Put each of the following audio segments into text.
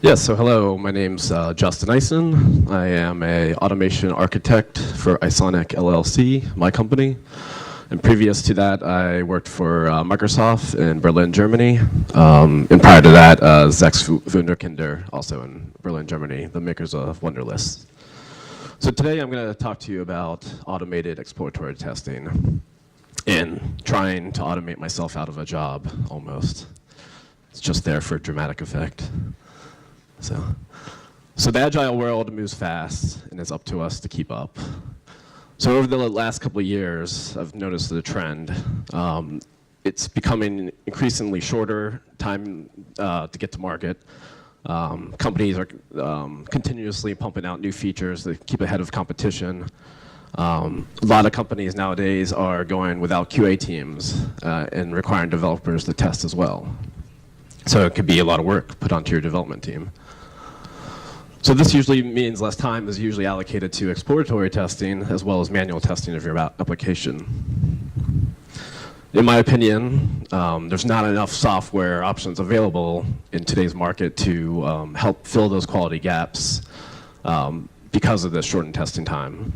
Yes, so hello, my name's Justin Ison. I am a automation architect for Isonic LLC, my company. And previous to that, I worked for Microsoft in Berlin, Germany. And prior to that, Sechs Wunderkinder, also in Berlin, Germany, the makers of Wunderlist. So today I'm going to talk to you about automated exploratory testing and trying to automate myself out of a job, almost. It's just there for dramatic effect. So the Agile world moves fast, and it's up to us to keep up. So over the last couple of years, I've noticed the trend. It's becoming increasingly shorter time to get to market. Companies are continuously pumping out new features to keep ahead of competition. A lot of companies nowadays are going without QA teams and requiring developers to test as well. So it could be a lot of work put onto your development team. So this usually means less time is usually allocated to exploratory testing as well as manual testing of your application. In my opinion, there's not enough software options available in today's market to help fill those quality gaps because of the shortened testing time.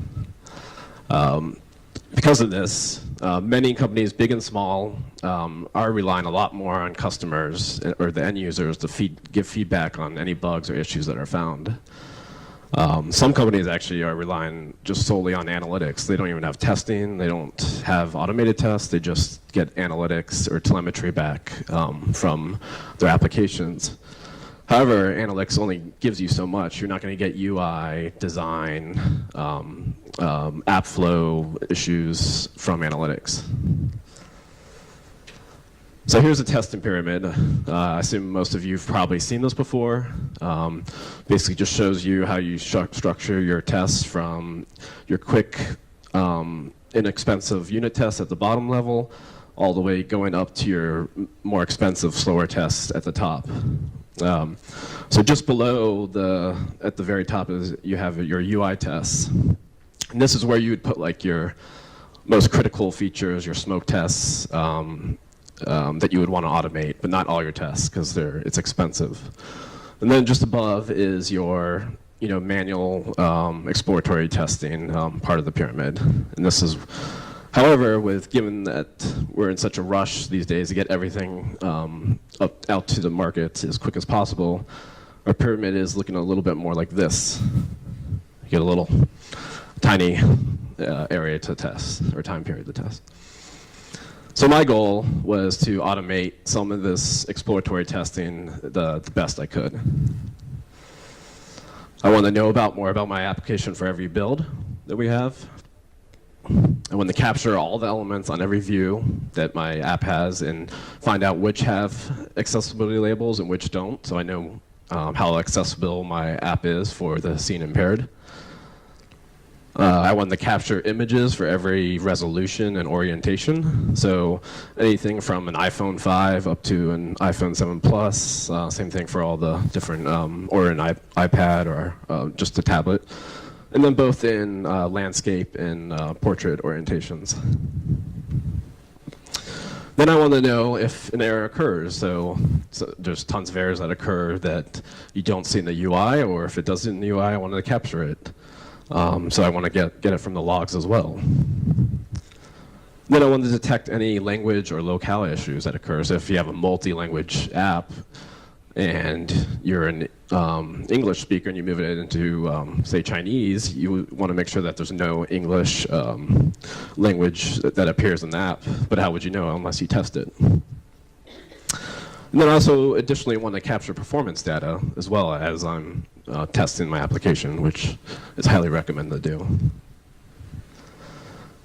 Because of this, many companies, big and small, are relying a lot more on customers or the end users to give feedback on any bugs or issues that are found. Some companies actually are relying just solely on analytics. They don't even have testing. They don't have automated tests. They just get analytics or telemetry back from their applications. However, analytics only gives you so much. You're not going to get UI, design, app flow issues from analytics. So here's a testing pyramid. I assume most of you have probably seen this before. Basically just shows you how you structure your tests from your quick, inexpensive unit tests at the bottom level, all the way going up to your more expensive, slower tests at the top. So just below at the very top is you have your UI tests. And this is where you would put like your most critical features, your smoke tests that you would want to automate, but not all your tests because it's expensive. And then just above is your manual exploratory testing part of the pyramid. And this is, however, given that we're in such a rush these days to get everything out to the market as quick as possible, our pyramid is looking a little bit more like this. You get a little tiny area to test, or time period to test. So my goal was to automate some of this exploratory testing the best I could. I want to know more about my application for every build that we have. I want to capture all the elements on every view that my app has and find out which have accessibility labels and which don't, so I know how accessible my app is for the seeing impaired. I want to capture images for every resolution and orientation, so anything from an iPhone 5 up to an iPhone 7 Plus, same thing for all the different, or an iPad or just a tablet. And then both in landscape and portrait orientations. Then I want to know if an error occurs. So there's tons of errors that occur that you don't see in the UI, or if it does in the UI, I want to capture it. So I want to get it from the logs as well. Then I want to detect any language or locale issues that occur. So if you have a multi-language app, and you're an English speaker and you move it into, say, Chinese, you want to make sure that there's no English language that appears in the app. But how would you know unless you test it? And then I also additionally want to capture performance data as well as I'm testing my application, which is highly recommended to do.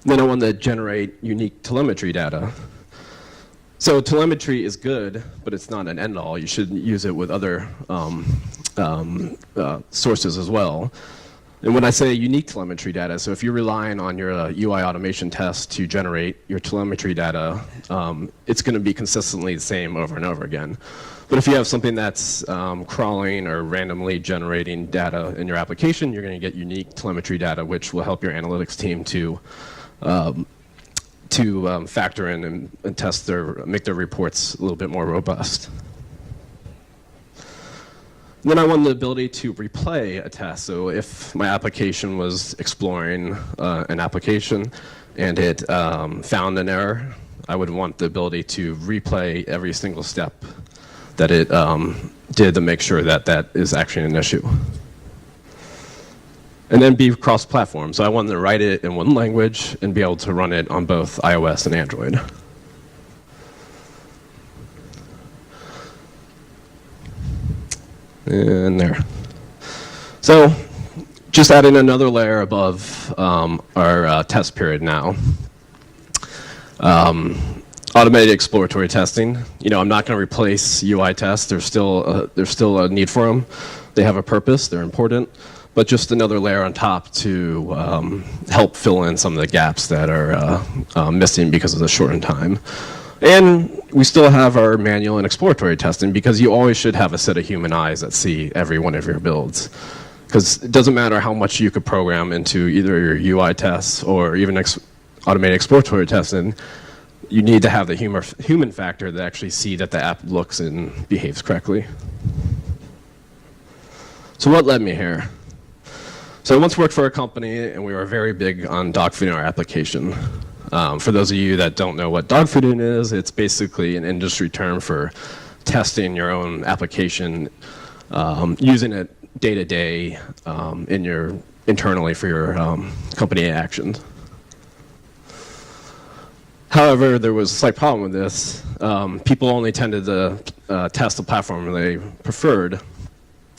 Then I want to generate unique telemetry data. So telemetry is good, but it's not an end-all. You should use it with other sources as well. And when I say unique telemetry data, so if you're relying on your UI automation test to generate your telemetry data, it's going to be consistently the same over and over again. But if you have something that's crawling or randomly generating data in your application, you're going to get unique telemetry data, which will help your analytics team to factor in and make their reports a little bit more robust. And then I wanted the ability to replay a test. So if my application was exploring an application and it found an error, I would want the ability to replay every single step that it did to make sure that that is actually an issue. And then be cross-platform. So I wanted to write it in one language and be able to run it on both iOS and Android. And there. So just adding another layer above our test period now. Automated exploratory testing. You know, I'm not going to replace UI tests. There's still a need for them. They have a purpose. They're important. But just another layer on top to help fill in some of the gaps that are missing because of the shortened time. And we still have our manual and exploratory testing because you always should have a set of human eyes that see every one of your builds. Because it doesn't matter how much you could program into either your UI tests or even automated exploratory testing, you need to have the human factor to actually see that the app looks and behaves correctly. So what led me here? So I once worked for a company and we were very big on dogfooding our application. For those of you that don't know what dogfooding is, it's basically an industry term for testing your own application, using it day to day internally for your company actions. However, there was a slight problem with this. People only tended to test the platform they preferred.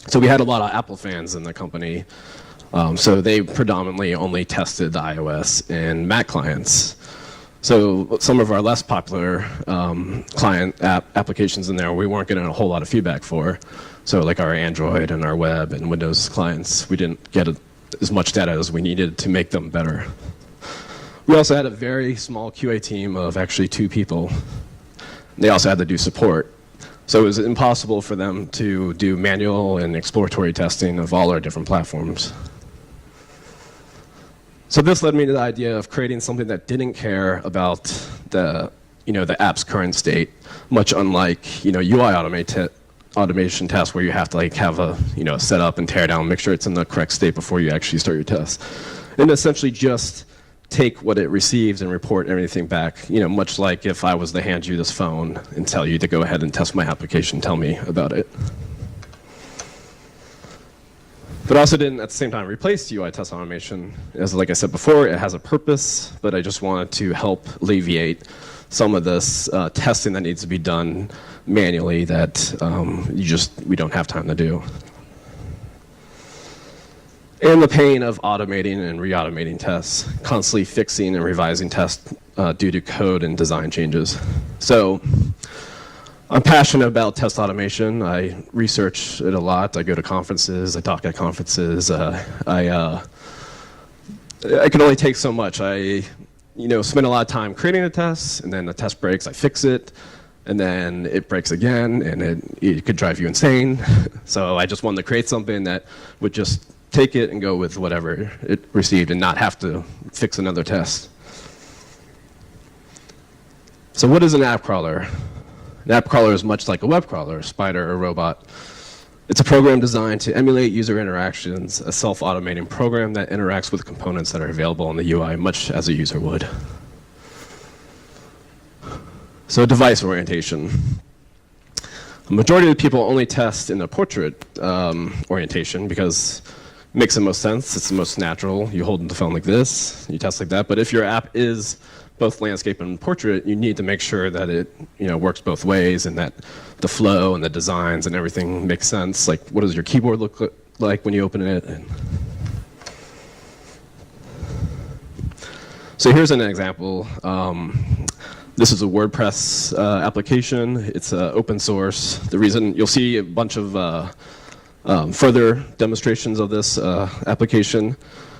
So we had a lot of Apple fans in the company. So they predominantly only tested the iOS and Mac clients. So some of our less popular client applications in there, we weren't getting a whole lot of feedback for. So like our Android and our web and Windows clients, we didn't get as much data as we needed to make them better. We also had a very small QA team of actually 2 people. They also had to do support. So it was impossible for them to do manual and exploratory testing of all our different platforms. So this led me to the idea of creating something that didn't care about the app's current state, much unlike UI automation tests where you have to have a set up and tear down, make sure it's in the correct state before you actually start your test, and essentially just take what it receives and report everything back. Much like if I was to hand you this phone and tell you to go ahead and test my application, tell me about it. But also didn't, at the same time, replace UI test automation. As like I said before, it has a purpose, but I just wanted to help alleviate some of this testing that needs to be done manually that we don't have time to do. And the pain of automating and re-automating tests, constantly fixing and revising tests due to code and design changes. So I'm passionate about test automation. I research it a lot. I go to conferences. I talk at conferences. I can only take so much. I spend a lot of time creating a test, and then the test breaks. I fix it, and then it breaks again, and it could drive you insane. So I just wanted to create something that would just take it and go with whatever it received and not have to fix another test. So what is an app crawler? An app crawler is much like a web crawler, a spider, or a robot. It's a program designed to emulate user interactions, a self-automating program that interacts with components that are available in the UI, much as a user would. So device orientation. The majority of the people only test in the portrait orientation because it makes the most sense. It's the most natural. You hold the phone like this, you test like that. But if your app is both landscape and portrait, you need to make sure that it works both ways and that the flow and the designs and everything makes sense. Like, what does your keyboard look like when you open it? So here's an example. This is a WordPress application. It's open source. The reason you'll see a bunch of further demonstrations of this application.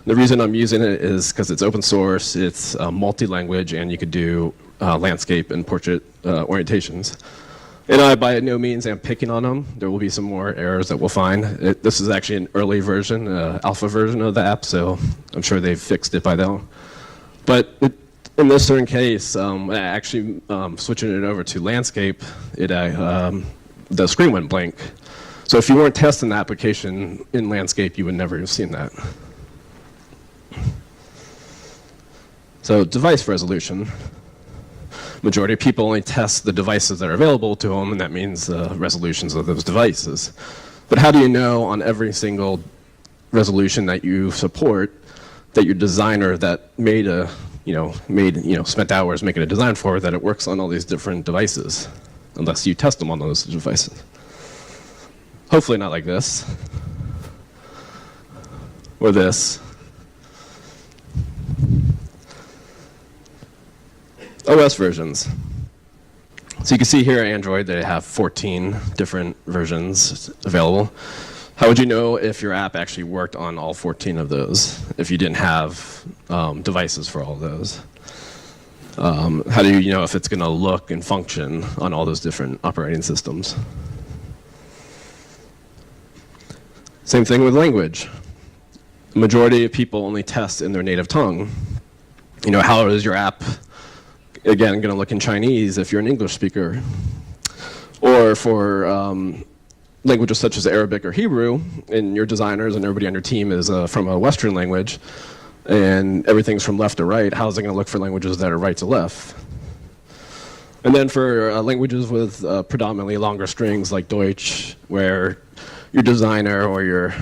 The reason I'm using it is because it's open source, it's multi-language, and you could do landscape and portrait orientations. And I, by no means, am picking on them. There will be some more errors that we'll find. This is actually an early version, alpha version of the app, so I'm sure they've fixed it by now. But in this certain case, actually switching it over to landscape, the screen went blank. So if you weren't testing the application in landscape, you would never have seen that. So device resolution. Majority of people only test the devices that are available to them, and that means resolutions of those devices. But how do you know on every single resolution that you support that your designer that spent hours making a design for, that it works on all these different devices, unless you test them on those devices? Hopefully not like this, or this. OS versions. So you can see here at Android they have 14 different versions available. How would you know if your app actually worked on all 14 of those if you didn't have devices for all of those? How do you know if it's going to look and function on all those different operating systems? Same thing with language. The majority of people only test in their native tongue. How is your app, again, going to look in Chinese if you're an English speaker? Or for languages such as Arabic or Hebrew, and your designers and everybody on your team is from a Western language, and everything's from left to right, how's it going to look for languages that are right to left? And then for languages with predominantly longer strings like Deutsch, where your designer or your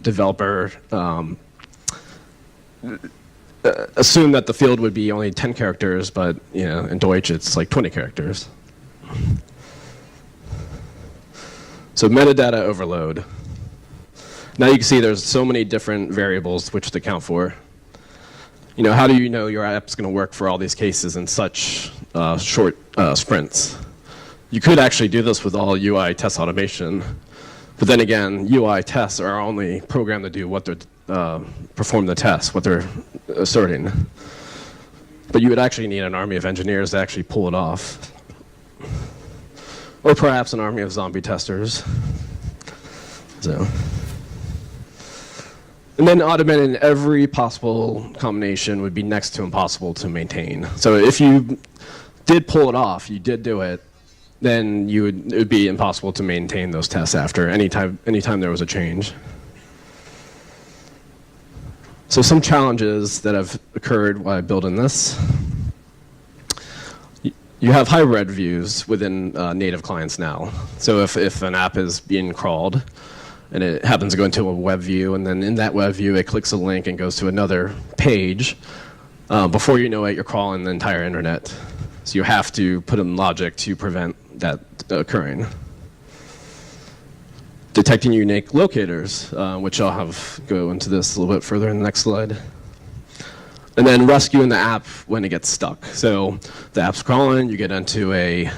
developer assume that the field would be only 10 characters, but in Deutsch it's like 20 characters. So metadata overload. Now you can see there's so many different variables which to account for. How do you know your app's going to work for all these cases in such short sprints? You could actually do this with all UI test automation, but then again, UI tests are only programmed to do what they're perform the test, what they're asserting. But you would actually need an army of engineers to actually pull it off. Or perhaps an army of zombie testers. And then automating every possible combination would be next to impossible to maintain. So if you did pull it off, you did do it, then it would be impossible to maintain those tests after anytime there was a change. So some challenges that have occurred while building this. You have hybrid views within native clients now. So if an app is being crawled, and it happens to go into a web view, and then in that web view it clicks a link and goes to another page, before you know it, you're crawling the entire internet. So you have to put in logic to prevent that occurring. Detecting unique locators, which I'll go into this a little bit further in the next slide. And then rescuing the app when it gets stuck. So the app's crawling, you get into a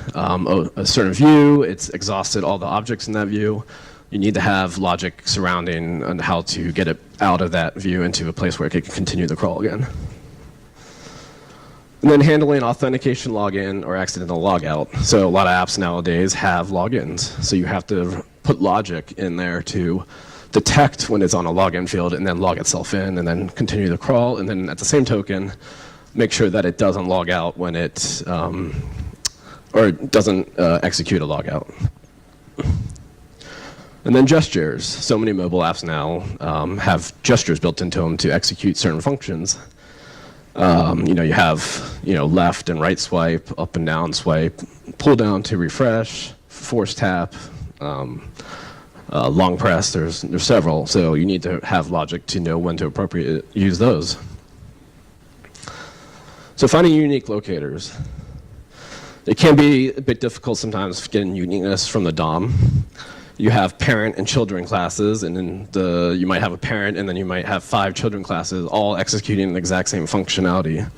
certain view, it's exhausted all the objects in that view. You need to have logic surrounding on how to get it out of that view into a place where it can continue the crawl again. And then handling authentication login or accidental logout. So a lot of apps nowadays have logins. So you have to put logic in there to detect when it's on a login field and then log itself in and then continue the crawl, and then at the same token make sure that it doesn't log out when it or doesn't execute a logout. And then gestures. So many mobile apps now have gestures built into them to execute certain functions. You have left and right swipe, up and down swipe, pull down to refresh, force tap, long press. There's several, so you need to have logic to know when to appropriately use those. So finding unique locators. It can be a bit difficult sometimes getting uniqueness from the DOM. You have parent and children classes, and then you might have a parent, and then you might have 5 children classes all executing the exact same functionality,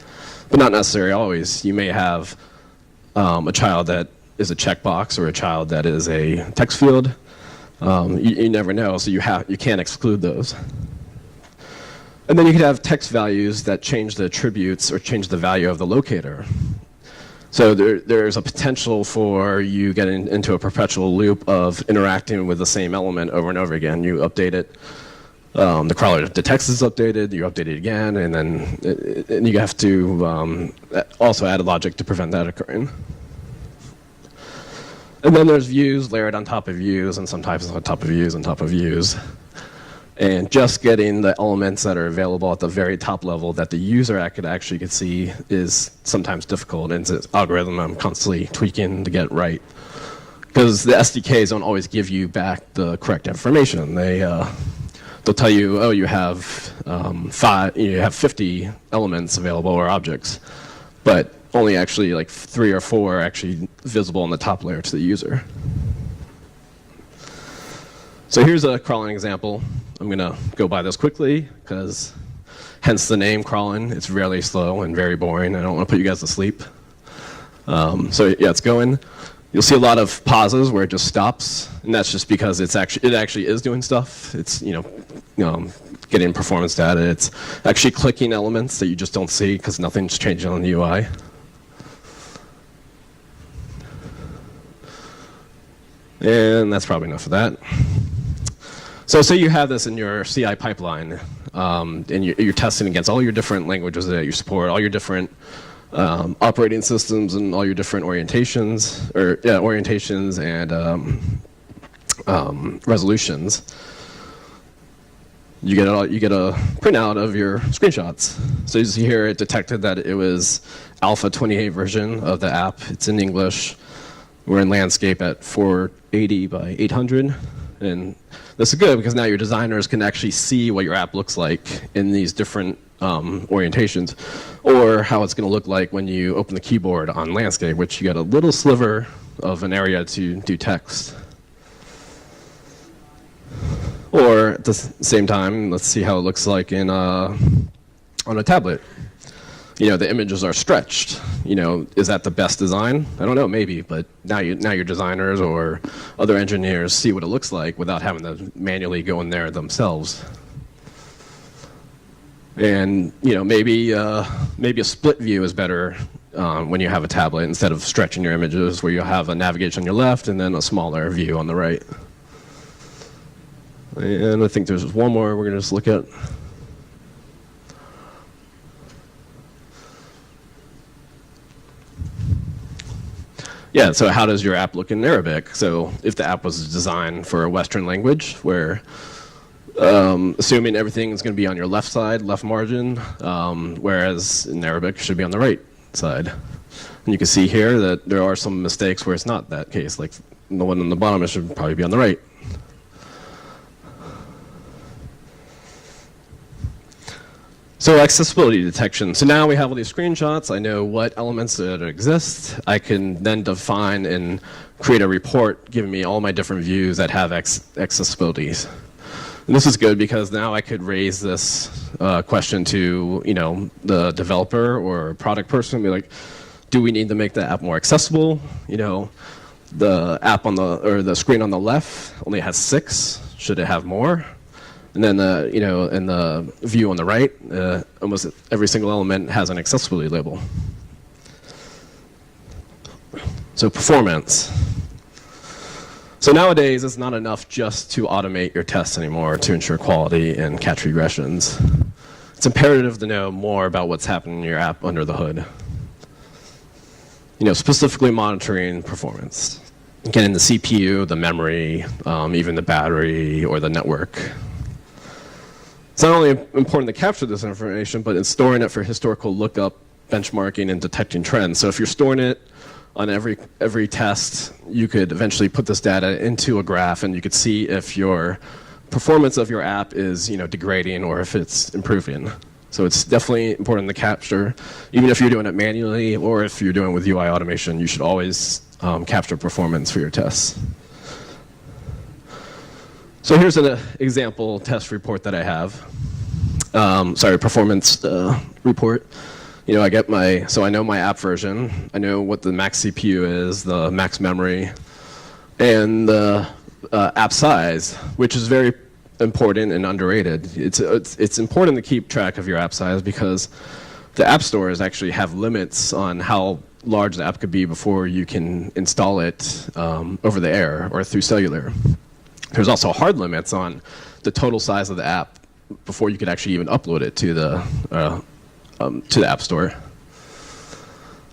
but not necessarily always. You may have a child that is a checkbox or a child that is a text field. You never know, so you can't exclude those. And then you could have text values that change the attributes or change the value of the locator. So there's a potential for you getting into a perpetual loop of interacting with the same element over and over again. You update it, the crawler detects it's updated, you update it again, and then you have to also add logic to prevent that occurring. And then there's views layered on top of views, and sometimes on top of views on top of views. And just getting the elements that are available at the very top level that the user could see is sometimes difficult. And it's an algorithm I'm constantly tweaking to get right. Because the SDKs don't always give you back the correct information. They'll tell you, oh, you have 50 elements available or objects, but only actually like 3 or 4 are actually visible in the top layer to the user. So here's a crawling example. I'm going to go by this quickly because hence the name crawling. It's really slow and very boring. I don't want to put you guys to sleep. So yeah, it's going. You'll see a lot of pauses where it just stops, and that's just because it actually is doing stuff. It's getting performance data. It's actually clicking elements that you just don't see because nothing's changing on the UI. And that's probably enough of that. So say you have this in your CI pipeline, and you're testing against all your different languages that you support, all your different operating systems, and all your different orientations and resolutions. You get a printout of your screenshots. So you see here it detected that it was alpha 28 version of the app. It's in English. We're in landscape at 480 by 800. And this is good because now your designers can actually see what your app looks like in these different orientations, or how it's going to look like when you open the keyboard on landscape, which you got a little sliver of an area to do text. Or at the same time, let's see how it looks like in on a tablet. The images are stretched. Is that the best design? I don't know, maybe, but now your designers or other engineers see what it looks like without having to manually go in there themselves. And maybe a split view is better when you have a tablet instead of stretching your images, where you have a navigation on your left and then a smaller view on the right. And I think there's one more we're going to just look at. Yeah, so how does your app look in Arabic? So if the app was designed for a Western language, where assuming everything is going to be on your left side, left margin, whereas in Arabic it should be on the right side. And you can see here that there are some mistakes where it's not that case, like the one on the bottom, it should probably be on the right. So accessibility detection. So now we have all these screenshots. I know what elements that exist. I can then define and create a report giving me all my different views that have accessibilities. And this is good because now I could raise this question to the developer or product person and be like, do we need to make the app more accessible? The app the screen on the left only has 6. Should it have more? And then in the view on the right, almost every single element has an accessibility label. So performance. So nowadays, it's not enough just to automate your tests anymore to ensure quality and catch regressions. It's imperative to know more about what's happening in your app under the hood. Specifically monitoring performance. Getting the CPU, the memory, even the battery or the network. It's not only important to capture this information, but in storing it for historical lookup, benchmarking, and detecting trends. So if you're storing it on every test, you could eventually put this data into a graph, and you could see if your performance of your app is degrading or if it's improving. So it's definitely important to capture. Even if you're doing it manually or if you're doing it with UI automation, you should always capture performance for your tests. So here's an example test report that I have. Performance report. I know my app version. I know what the max CPU is, the max memory, and the app size, which is very important and underrated. It's important to keep track of your app size because the app stores actually have limits on how large the app could be before you can install it over the air or through cellular. There's also hard limits on the total size of the app before you could actually even upload it to the App Store.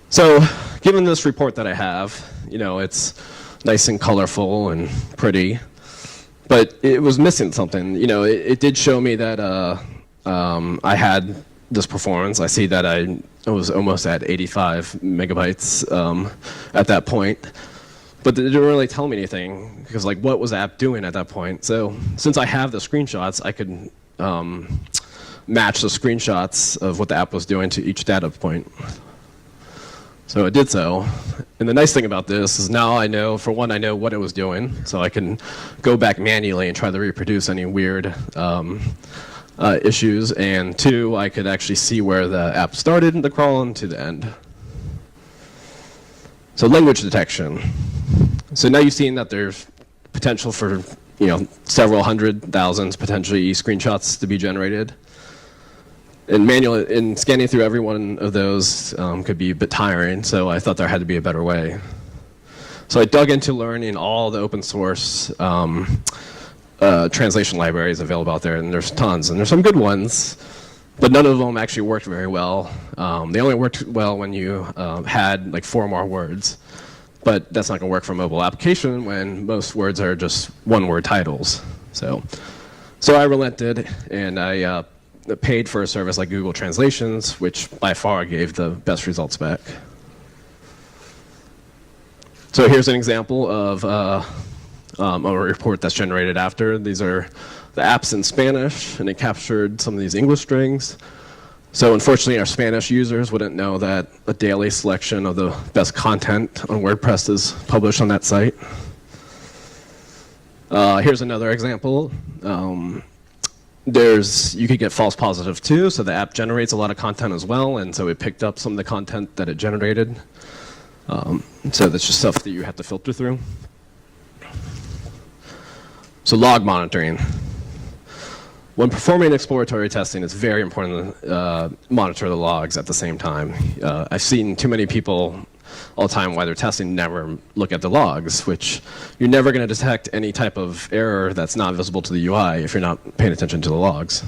So given this report that I have, it's nice and colorful and pretty. But it was missing something. It did show me that I had this performance. I see that I was almost at 85 megabytes at that point. But it didn't really tell me anything, because what was the app doing at that point? So since I have the screenshots, I could match the screenshots of what the app was doing to each data point. So it did so. And the nice thing about this is now I know, for one, I know what it was doing, so I can go back manually and try to reproduce any weird issues. And two, I could actually see where the app started the crawling to the end. So language detection. So now you've seen that there's potential for several hundred thousands potentially screenshots to be generated. And scanning through every one of those could be a bit tiring, so I thought there had to be a better way. So I dug into learning all the open source translation libraries available out there, and there's tons, and there's some good ones, but none of them actually worked very well. They only worked well when you had 4 more words, but that's not going to work for a mobile application when most words are just one-word titles. So I relented, and I paid for a service like Google Translations, which by far gave the best results back. So here's an example of a report that's generated after. These are the apps in Spanish, and it captured some of these English strings. So unfortunately, our Spanish users wouldn't know that a daily selection of the best content on WordPress is published on that site. Here's another example. You could get false positive too, so the app generates a lot of content as well, and so it picked up some of the content that it generated. So that's just stuff that you have to filter through. So log monitoring. When performing exploratory testing, it's very important to monitor the logs at the same time. I've seen too many people all the time while they're testing never look at the logs, which you're never going to detect any type of error that's not visible to the UI if you're not paying attention to the logs.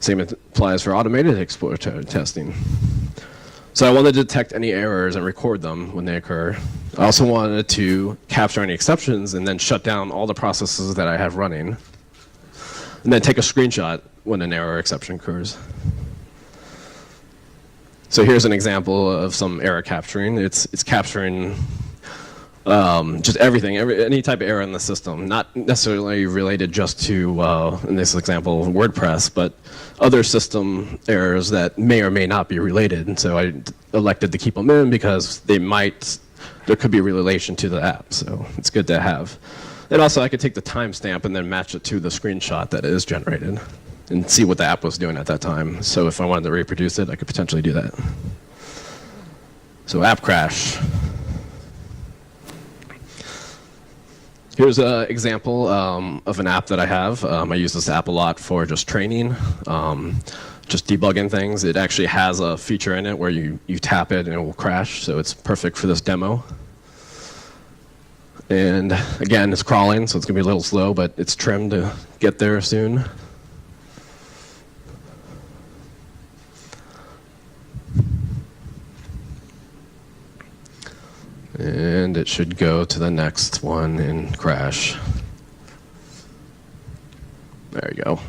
Same applies for automated exploratory testing. So I wanted to detect any errors and record them when they occur. I also wanted to capture any exceptions and then shut down all the processes that I have running, and then take a screenshot when an error or exception occurs. So here's an example of some error capturing. It's capturing just everything, any type of error in the system, not necessarily related just to, in this example, WordPress, but other system errors that may or may not be related. And so I elected to keep them in because there could be a relation to the app, so it's good to have. And also I could take the timestamp and then match it to the screenshot that is generated and see what the app was doing at that time. So if I wanted to reproduce it, I could potentially do that. So app crash. Here's an example of an app that I have. I use this app a lot for just training, just debugging things. It actually has a feature in it where you tap it and it will crash, so it's perfect for this demo. And again, it's crawling, so it's going to be a little slow, but it's trimmed to get there soon. And it should go to the next one and crash. There you go.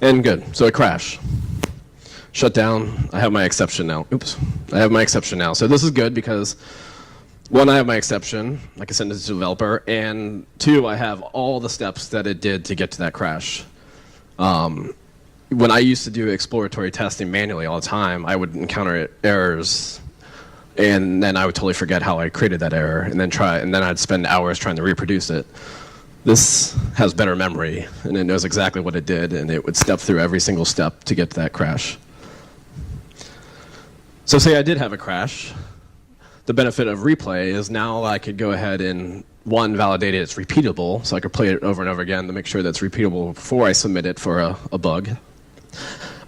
And good, so it crashed. Shut down, I have my exception now. Oops, I have my exception now. So this is good because one, I have my exception, I can send it to the developer, and two, I have all the steps that it did to get to that crash. When I used to do exploratory testing manually all the time, I would encounter errors, and then I would totally forget how I created that error, and then I'd spend hours trying to reproduce it. This has better memory, and it knows exactly what it did, and it would step through every single step to get to that crash. So say I did have a crash. The benefit of replay is now I could go ahead and, one, validate it's repeatable, so I could play it over and over again to make sure that's repeatable before I submit it for a bug.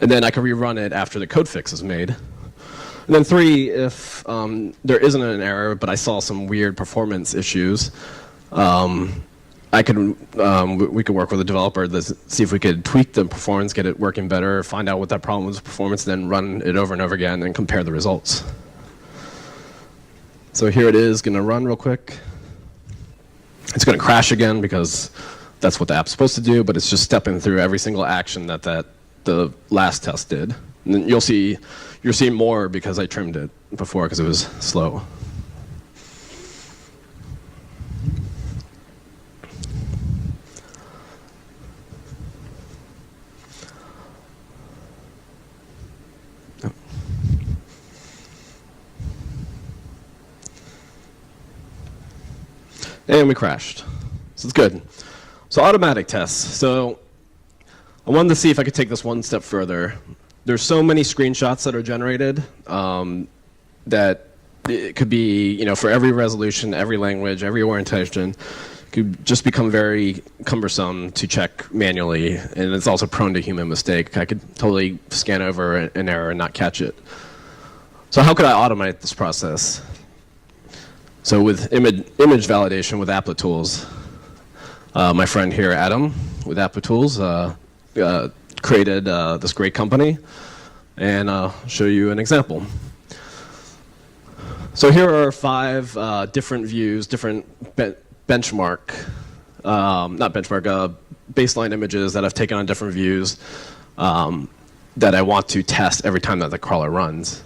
And then I can rerun it after the code fix is made. And then three, if there isn't an error, but I saw some weird performance issues, we could work with a developer to see if we could tweak the performance, get it working better, find out what that problem was with performance, then run it over and over again and compare the results. So here it is, going to run real quick. It's going to crash again because that's what the app's supposed to do, but it's just stepping through every single action that the last test did. And then you're seeing more because I trimmed it before because it was slow. And we crashed. So it's good. So automatic tests. So I wanted to see if I could take this one step further. There's so many screenshots that are generated that it could be, for every resolution, every language, every orientation, could just become very cumbersome to check manually, and it's also prone to human mistake. I could totally scan over an error and not catch it. So how could I automate this process? So with image validation with Applet Tools, my friend here, Adam, with Applet Tools, created this great company, and I'll show you an example. So here are 5 different views, different baseline images that I've taken on different views that I want to test every time that the crawler runs.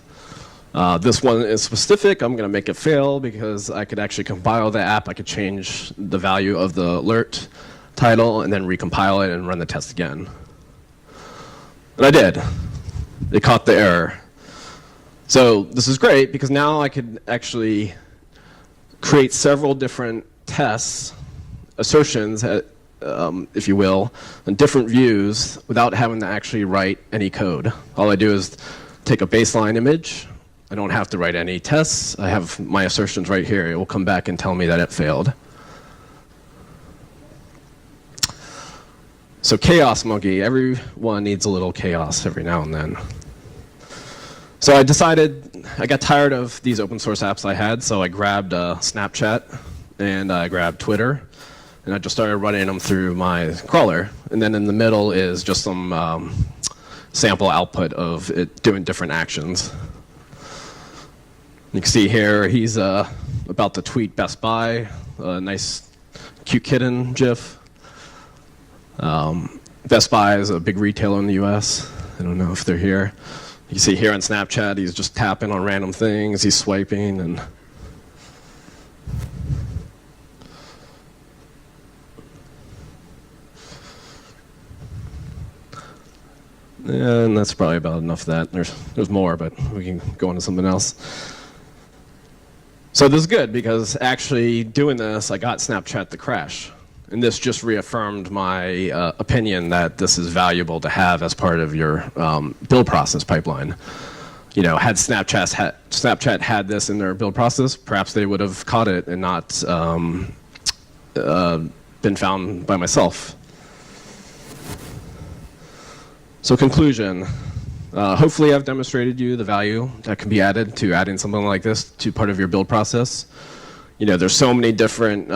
This one is specific. I'm going to make it fail because I could actually compile the app. I could change the value of the alert title and then recompile it and run the test again. And I did. It caught the error. So this is great because now I could actually create several different tests, assertions, if you will, on different views without having to actually write any code. All I do is take a baseline image. I don't have to write any tests. I have my assertions right here. It will come back and tell me that it failed. So chaos monkey, everyone needs a little chaos every now and then. So I decided, I got tired of these open source apps I had, so I grabbed Snapchat and I grabbed Twitter, and I just started running them through my crawler. And then in the middle is just some sample output of it doing different actions. You can see here he's about to tweet Best Buy, a nice cute kitten GIF. Best Buy is a big retailer in the US. I don't know if they're here. You see here on Snapchat he's just tapping on random things, he's swiping, and that's probably about enough of that. There's more, but we can go into something else. So this is good because actually doing this, I got Snapchat to crash. And this just reaffirmed my opinion that this is valuable to have as part of your build process pipeline. Had Snapchat had this in their build process, perhaps they would have caught it and not been found by myself. So conclusion. Hopefully I've demonstrated you the value that can be added to adding something like this to part of your build process. There's so many different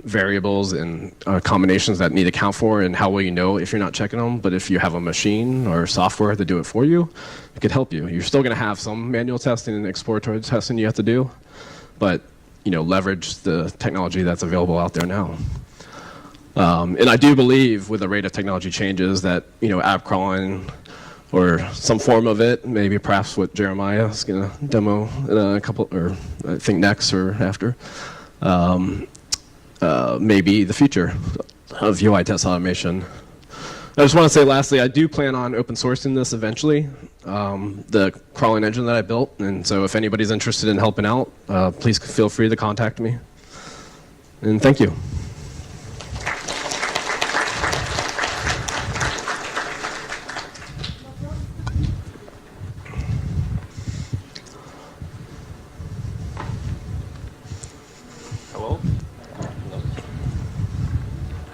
variables and combinations that need to account for, and how will you know if you're not checking them? But if you have a machine or software to do it for you, it could help you. You're still going to have some manual testing and exploratory testing you have to do, but leverage the technology that's available out there now. And I do believe with the rate of technology changes that app crawling or some form of it, maybe perhaps what Jeremiah is going to demo in a couple, or I think next or after, maybe the future of UI test automation. I just want to say lastly, I do plan on open sourcing this eventually, the crawling engine that I built, and so if anybody's interested in helping out, please feel free to contact me. And thank you.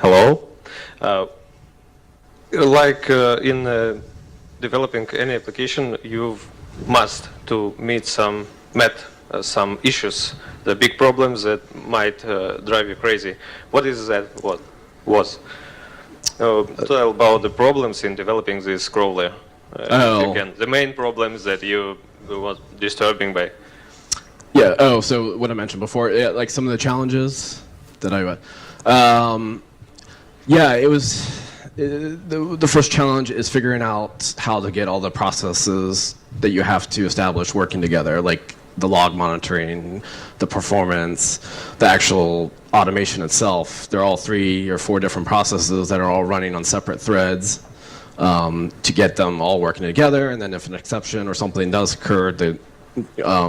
Hello. In developing any application, you must to meet some some issues, the big problems that might drive you crazy. What is that? What was? Tell about the problems in developing this crawler. If you can. The main problems that you was disturbing by. Yeah. Oh, so what I mentioned before, yeah, like some of the challenges that yeah, it was the first challenge is figuring out how to get all the processes that you have to establish working together, like the log monitoring, the performance, the actual automation itself. They're all 3 or 4 different processes that are all running on separate threads to get them all working together. And then if an exception or something does occur, they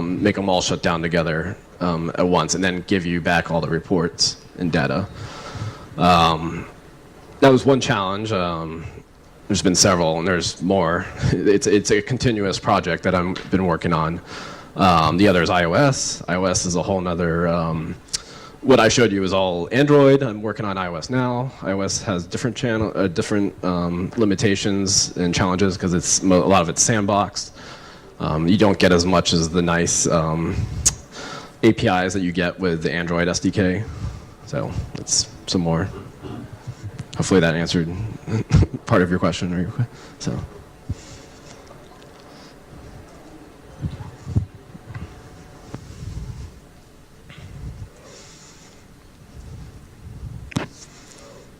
make them all shut down together at once and then give you back all the reports and data. That was one challenge. There's been several, and there's more. It's a continuous project that I've been working on. The other is iOS. iOS is a whole nother. What I showed you is all Android. I'm working on iOS now. iOS has different limitations and challenges because a lot of it's sandboxed. You don't get as much as the nice APIs that you get with the Android SDK. So it's some more. Hopefully that answered part of your question. So.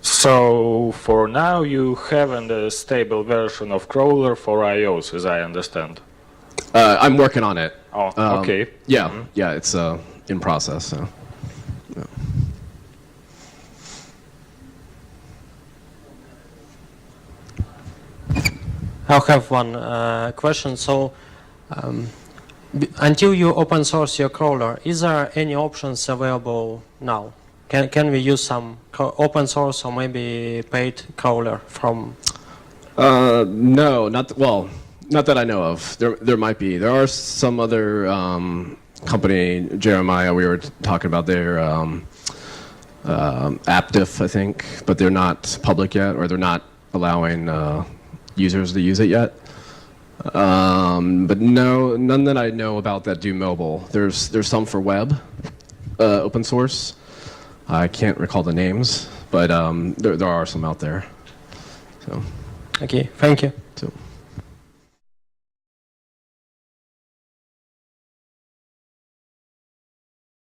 So for now you haven't a stable version of crawler for iOS, as I understand. I'm working on it. Oh, okay. Yeah, yeah, it's in process. So. Yeah. I have one question. So, until you open source your crawler, is there any options available now? Can we use some open source or maybe paid crawler from? No, not that I know of. There might be. There are some other company, Jeremiah. We were talking about their AppDiff, I think, but they're not public yet, or they're not allowing users to use it yet. But no, none that I know about that do mobile. There's some for web, open source. I can't recall the names, but there are some out there. So. Okay, thank you. So.